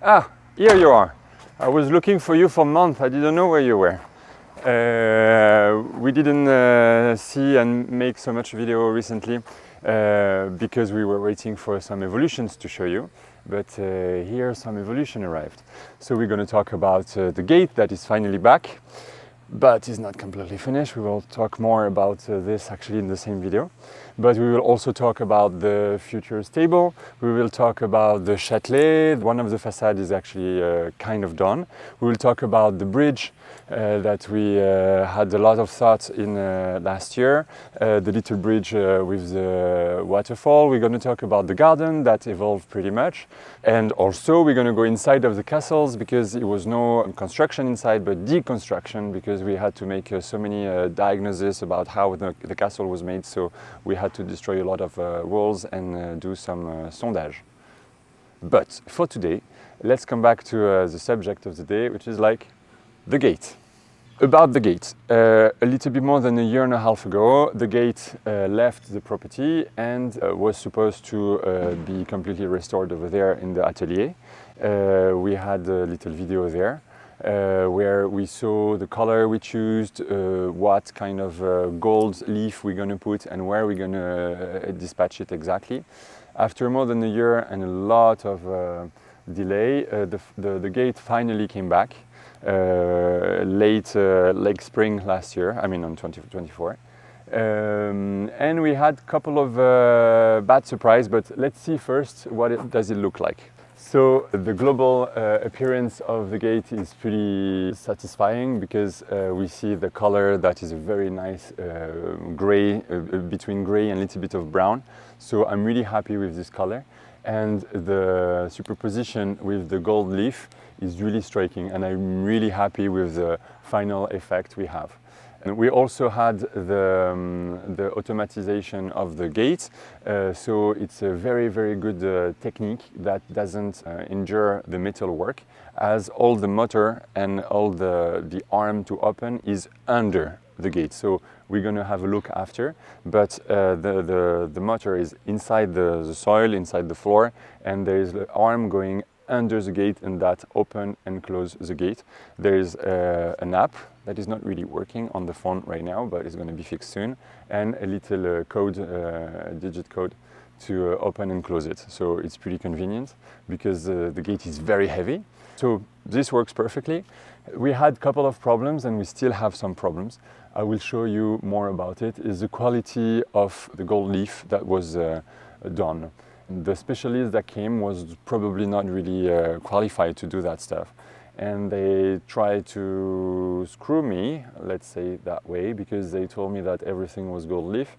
Ah, here you are. I was looking for you for months. I didn't know where you were. We didn't see and make so much video recently because we were waiting for some evolutions to show you. But here some evolution arrived. So we're going to talk about the gate that is finally back, but is not completely finished. We will talk more about this actually in the same video. But we will also talk about the future stable. We will talk about the Châtelet. One of the facades is actually kind of done. We will talk about the bridge that we had a lot of thoughts in last year. The little bridge with the waterfall. We're going to talk about the garden that evolved pretty much. And also we're going to go inside of the castles because it was no construction inside but deconstruction because we had to make so many diagnoses about how the castle was made. So we had to destroy a lot of walls and do some sondage. But for today, let's come back to the subject of the day, which is like the gate. About the gate, a little bit more than a year and a half ago, the gate left the property and was supposed to be completely restored over there in the atelier. We had a little video there. Where we saw the color we chose, what kind of gold leaf we're going to put and where we're going to dispatch it exactly. After more than a year and a lot of delay, the gate finally came back late spring last year, I mean on 2024. And we had a couple of bad surprises, but let's see first what does it look like. So the global appearance of the gate is pretty satisfying because we see the color that is a very nice gray, between gray and a little bit of brown. So I'm really happy with this color. And the superposition with the gold leaf is really striking and I'm really happy with the final effect we have. And we also had the automatization of the gate, so it's a very, very good technique that doesn't injure the metal work, as all the motor and all the arm to open is under the gate. So we're going to have a look after, but the motor is inside the soil, inside the floor, and there is the arm going under the gate and that open and close the gate. There is an app that is not really working on the phone right now, but it's going to be fixed soon, and a little code, digit code to open and close it. So it's pretty convenient because the gate is very heavy. So this works perfectly. We had a couple of problems and we still have some problems. I will show you more about it. Is the quality of the gold leaf that was done. The specialist that came was probably not really qualified to do that stuff. And they tried to screw me, let's say that way, because they told me that everything was gold leaf.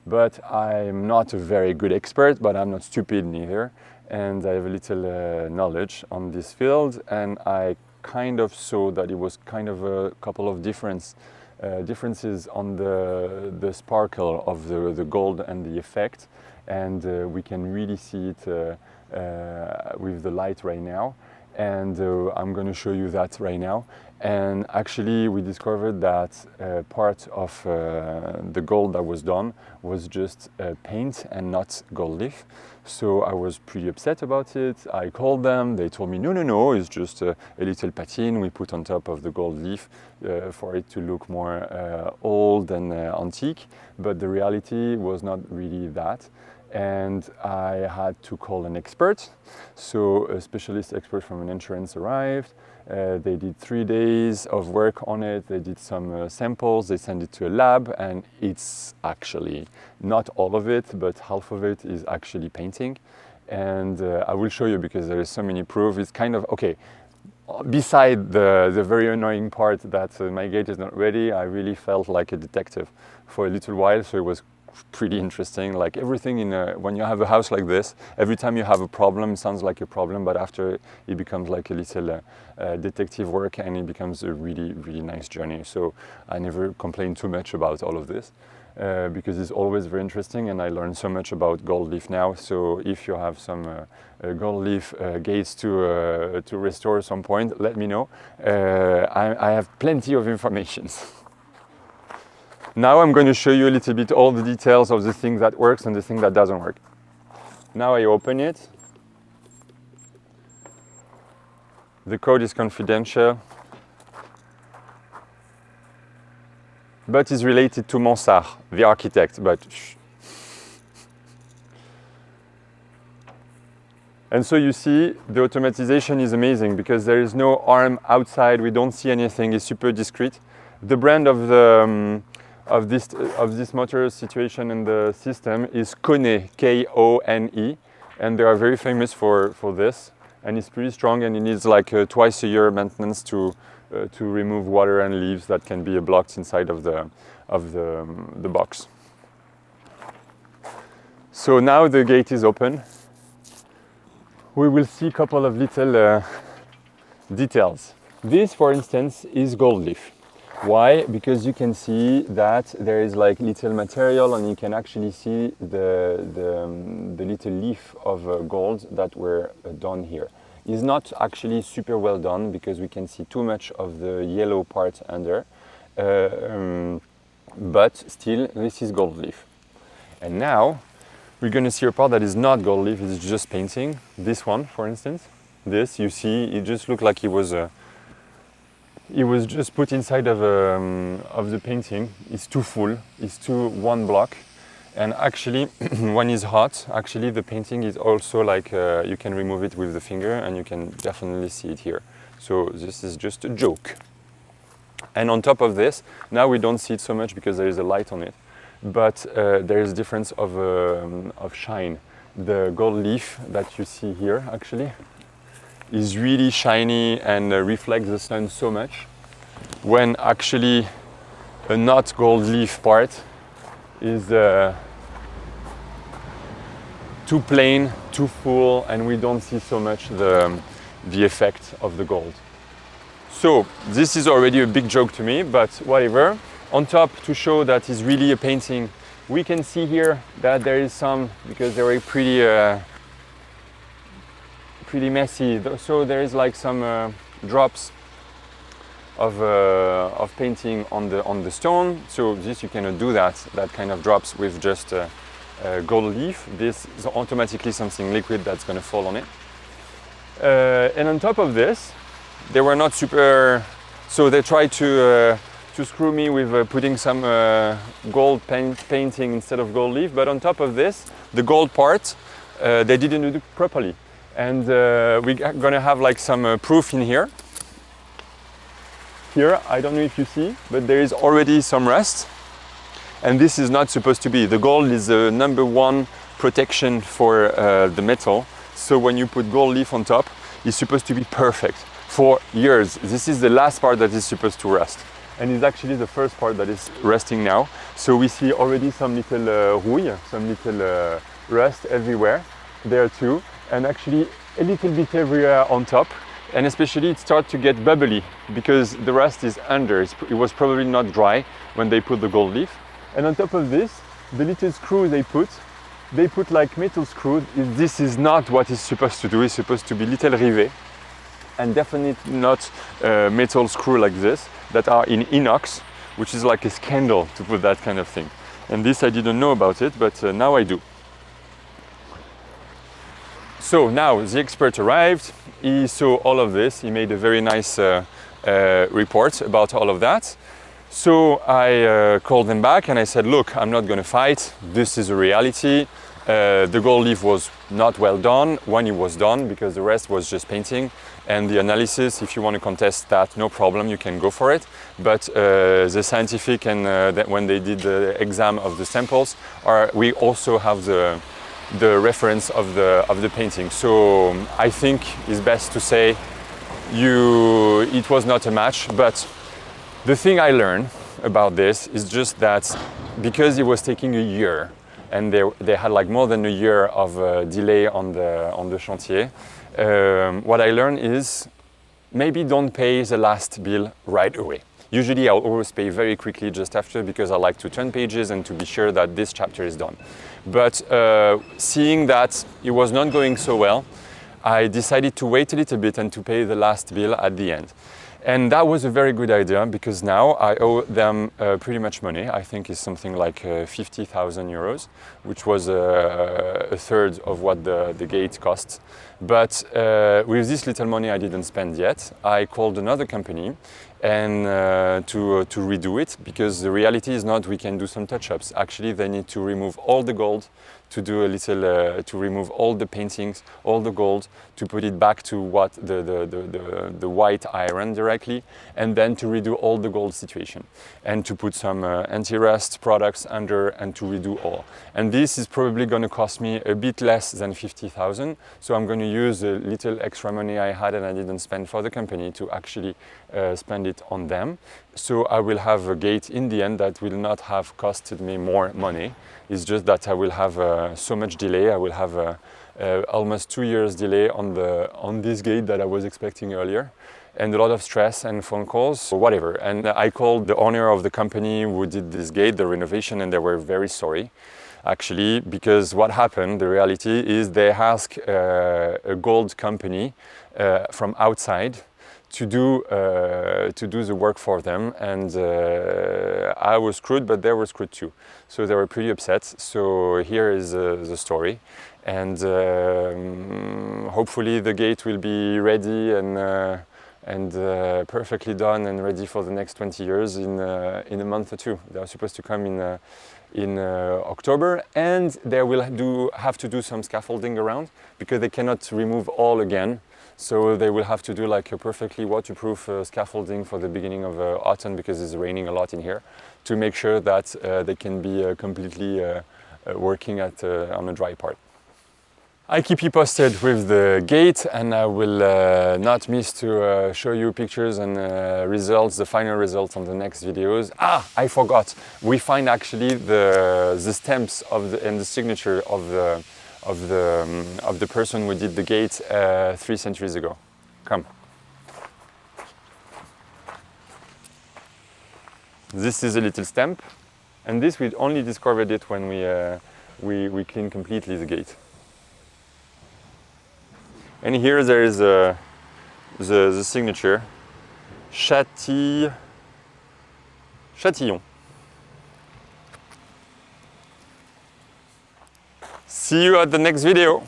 But I'm not a very good expert, but I'm not stupid neither. And I have a little knowledge on this field. And I kind of saw that it was kind of a couple of differences on the sparkle of the gold and the effect. And we can really see it with the light right now. And I'm going to show you that right now. And actually we discovered that part of the gold that was done was just paint and not gold leaf. So I was pretty upset about it. I called them, they told me no, it's just a little patine we put on top of the gold leaf for it to look more old and antique. But the reality was not really that. And I had to call an expert. So a specialist expert from an insurance arrived. They did 3 days of work on it. They did some samples. They sent it to a lab, and it's actually not all of it, but half of it is actually painting. And I will show you because there is so many proof. It's kind of okay. Beside the very annoying part that my gate is not ready, I really felt like a detective for a little while. So it was pretty interesting. Like everything when you have a house like this, every time you have a problem, it sounds like a problem, but after it becomes like a little detective work and it becomes a really, really nice journey. So I never complain too much about all of this because it's always very interesting and I learned so much about gold leaf now. So if you have some gold leaf gates to restore at some point, let me know. I have plenty of information. Now I'm going to show you a little bit all the details of the thing that works and the thing that doesn't work. Now I open it. The code is confidential, but is related to Mansart, the architect, but shh. And so you see the automatization is amazing because there is no arm outside, we don't see anything, it's super discreet. The brand of the of this motor situation in the system is Kone, K-O-N-E, and they are very famous for this, and it's pretty strong, and it needs like twice a year maintenance to remove water and leaves that can be blocked inside of the box. So now the gate is open. We will see a couple of little details. This, for instance, is gold leaf. Why? Because you can see that there is like little material, and you can actually see the little leaf of gold that were done here. It's not actually super well done because we can see too much of the yellow part under, but still this is gold leaf. And now we're going to see a part that is not gold leaf, it's just painting. This one, for instance, this, you see, it just looked like it was just put inside of the painting. It's too full, it's too one block. And actually, when it's hot, actually the painting is also like, you can remove it with the finger and you can definitely see it here. So this is just a joke. And on top of this, now we don't see it so much because there is a light on it. But there is a difference of shine. The gold leaf that you see here actually is really shiny and reflects the sun so much, when actually a not gold leaf part is too plain, too full, and we don't see so much the effect of the gold. So this is already a big joke to me, but whatever. On top, to show that it's really a painting, we can see here that there is some, because they were pretty messy. So there is like some drops of painting on the stone. So this you cannot do that kind of drops with just gold leaf. This is automatically something liquid that's going to fall on it. And on top of this, they were not super. So they tried to screw me with putting some gold painting instead of gold leaf, but on top of this, the gold part, they didn't do it properly. And we're gonna have like some proof in here. Here, I don't know if you see, but there is already some rust. And this is not supposed to be. The gold is the #1 protection for the metal. So when you put gold leaf on top, it's supposed to be perfect for years. This is the last part that is supposed to rust. And it's actually the first part that is rusting now. So we see already some little rouille, some little rust everywhere there too. And actually a little bit everywhere on top. And especially it starts to get bubbly because the rust is under. It was probably not dry when they put the gold leaf. And on top of this, the little screw they put like metal screw. This is not what it's supposed to do. It's supposed to be little rivet. And definitely not metal screw like this that are in inox, which is like a scandal to put that kind of thing. And this I didn't know about it, but now I do. So now the expert arrived, he saw all of this, he made a very nice report about all of that. So I called them back and I said, look, I'm not going to fight, this is a reality. The gold leaf was not well done when it was done because the rest was just painting. And the analysis, if you want to contest that, no problem, you can go for it. But the scientific and when they did the exam of the samples, we also have the reference of the painting. So I think it's best to say it was not a match. But the thing I learned about this is just that because it was taking a year, and they had like more than a year of delay on the chantier. What I learned is maybe don't pay the last bill right away. Usually I'll always pay very quickly just after because I like to turn pages and to be sure that this chapter is done. But seeing that it was not going so well, I decided to wait a little bit and to pay the last bill at the end. And that was a very good idea because now I owe them pretty much money. I think it's something like 50,000 euros, which was a third of what the gate cost. But with this little money I didn't spend yet, I called another company and to redo it, because the reality is not we can do some touch-ups. Actually, they need to remove all the gold, to do a little to remove all the paintings, all the gold, to put it back to what the white iron directly, and then to redo all the gold situation, and to put some anti-rust products under, and to redo all. And this is probably going to cost me a bit less than 50,000. So I'm going to use the little extra money I had and I didn't spend for the company to actually spend it on them. So I will have a gate in the end that will not have costed me more money. It's just that I will have so much delay. I will have almost 2 years delay on this gate that I was expecting earlier, and a lot of stress and phone calls or whatever. And I called the owner of the company who did this gate, the renovation, and they were very sorry, actually, because what happened, the reality is they asked a gold company from outside to do the work for them, and I was screwed, but they were screwed too. So they were pretty upset. So here is the story, and hopefully the gate will be ready and perfectly done and ready for the next 20 years in a month or two. They are supposed to come in October, and they will have to do some scaffolding around because they cannot remove all again. So they will have to do like a perfectly waterproof scaffolding for the beginning of autumn, because it's raining a lot in here, to make sure that they can be completely working on a dry part. I keep you posted with the gate, and I will not miss to show you pictures and results, the final results on the next videos. I forgot. We find actually the stamps and the signature of the person who did the gate 3 centuries ago. Come. This is a little stamp, and this we only discovered it when we cleaned completely the gate. And here there is the signature, Châtillon. See you at the next video.